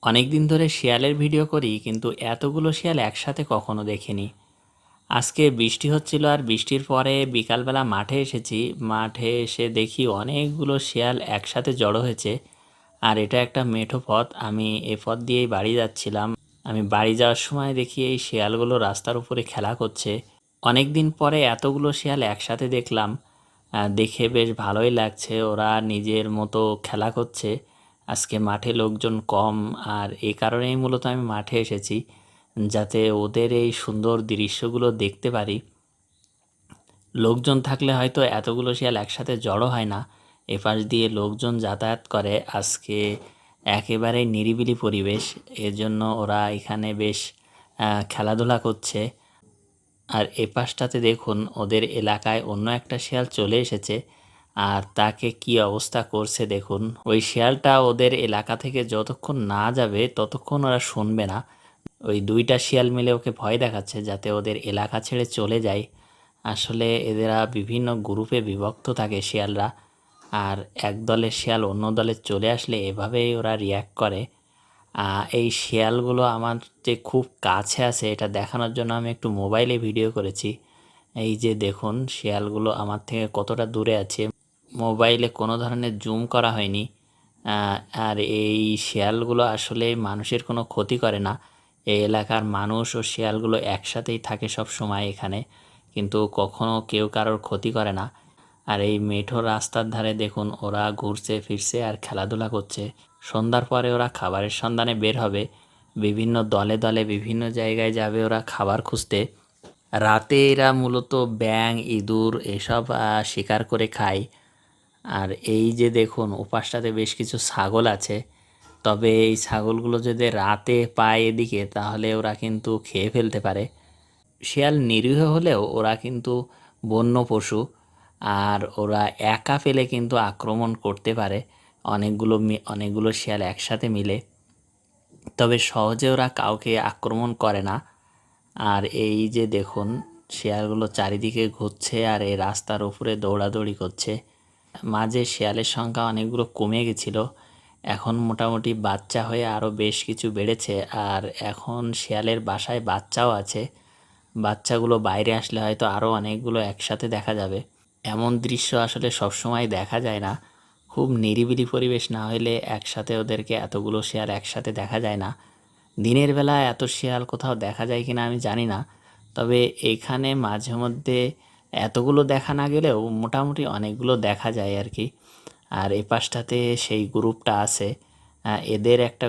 অনেক দিন ধরে শিয়ালের ভিডিও করি, কিন্তু এতগুলো শিয়াল একসাথে কখনো দেখিনি। আজকে বৃষ্টি হচ্ছিল, আর বৃষ্টির পরে বিকালবেলা মাঠে এসেছি। মাঠে এসে দেখি অনেকগুলো শিয়াল একসাথে জড়ো হয়েছে। আর এটা একটা মেঠো পথ, আমি এ পথ দিয়েই বাড়ি যাচ্ছিলাম। আমি বাড়ি যাওয়ার সময় দেখি এই শিয়ালগুলো রাস্তার উপরে খেলা করছে। অনেক দিন পরে এতগুলো শিয়াল একসাথে দেখলাম। দেখে বেশ ভালোই লাগছে, ওরা নিজের মতো খেলা করছে। আজকে মাঠে লোকজন কম, আর এই কারণেই মূলত আমি মাঠে এসেছি, যাতে ওদের এই সুন্দর দৃশ্যগুলো দেখতে পারি। লোকজন থাকলে হয়তো এতগুলো শিয়াল একসাথে জড়ো হয় না। এপাশ দিয়ে লোকজন যাতায়াত করে। আজকে একেবারে নিরিবিলি পরিবেশ, এজন্য ওরা এখানে বেশ খেলাধুলা করছে। আর এ পাশটাতে দেখুন, ওদের এলাকায় অন্য একটা শিয়াল চলে এসেছে, আর তাকে কি অবস্থা করছে দেখুন। ওই শিয়ালটা ওদের এলাকা থেকে যতক্ষণ না যাবে ততক্ষণ ওরা শুনবে না। ওই দুইটা শিয়াল মিলে ওকে ভয় দেখাচ্ছে যাতে ওদের এলাকা ছেড়ে চলে যায়। আসলে এদেরা বিভিন্ন গ্রুপে বিভক্ত থাকে শিয়ালরা, আর এক দলের শিয়াল অন্য দলে চলে আসলে এভাবেই ওরা রিয়্যাক্ট করে। এই শিয়ালগুলো আমার যে খুব কাছে আছে এটা দেখানোর জন্য আমি একটু মোবাইলে ভিডিও করেছি। এই যে দেখুন শিয়ালগুলো আমার থেকে কতটা দূরে আছে, মোবাইলে কোনো ধরনের জুম করা হয়নি। আর এই শিয়ালগুলো আসলে মানুষের কোনো ক্ষতি করে না। এই এলাকার মানুষ ও শিয়ালগুলো একসাথেই থাকে সব সময় এখানে, কিন্তু কখনো কেউ কারোর ক্ষতি করে না। আর এই মেঠো রাস্তার ধারে দেখুন ওরা ঘুরছে ফিরছে আর খেলাধুলা করছে। সন্ধ্যার পরে ওরা খাবারের সন্ধানে বের হবে, বিভিন্ন দলে দলে বিভিন্ন জায়গায় যাবে ওরা খাবার খুঁজতে। রাতে এরা মূলত ব্যাঙ, ইঁদুর এসব শিকার করে খায়। আর এই যে দেখুন ওপাশটাতে বেশ কিছু ছাগল আছে, তবে এই ছাগলগুলো যদি রাতে পায় এদিকে তাহলে ওরা কিন্তু খেয়ে ফেলতে পারে। শিয়াল নিরীহ হলেও ওরা কিন্তু বন্য পশু, আর ওরা একা পেলে কিন্তু আক্রমণ করতে পারে অনেকগুলো শিয়াল একসাথে মিলে। তবে সহজে ওরা কাউকে আক্রমণ করে না। আর এই যে দেখুন শিয়ালগুলো চারিদিকে ঘুরছে আর এই রাস্তার উপরে দৌড়াদৌড়ি করছে। মাঝে শিয়ালের সংখ্যা অনেকগুলো কমে গেছিলো, এখন মোটামুটি বাচ্চা হয়ে আরও বেশ কিছু বেড়েছে। আর এখন শিয়ালের বাসায় বাচ্চাও আছে, বাচ্চাগুলো বাইরে আসলে হয়তো আরও অনেকগুলো একসাথে দেখা যাবে। এমন দৃশ্য আসলে সবসময় দেখা যায় না, খুব নিরিবিলি পরিবেশ না হলে একসাথে ওদেরকে এতগুলো শিয়াল একসাথে দেখা যায় না। দিনের বেলা এত শিয়াল কোথাও দেখা যায় কিনা আমি জানি না, তবে এখানে মাঝে মধ্যে এতগুলো দেখা না গেলেও মোটামুটি অনেকগুলো দেখা যায় আর কি। আর এ পাশটাতে সেই গ্রুপটা আছে, এদের একটা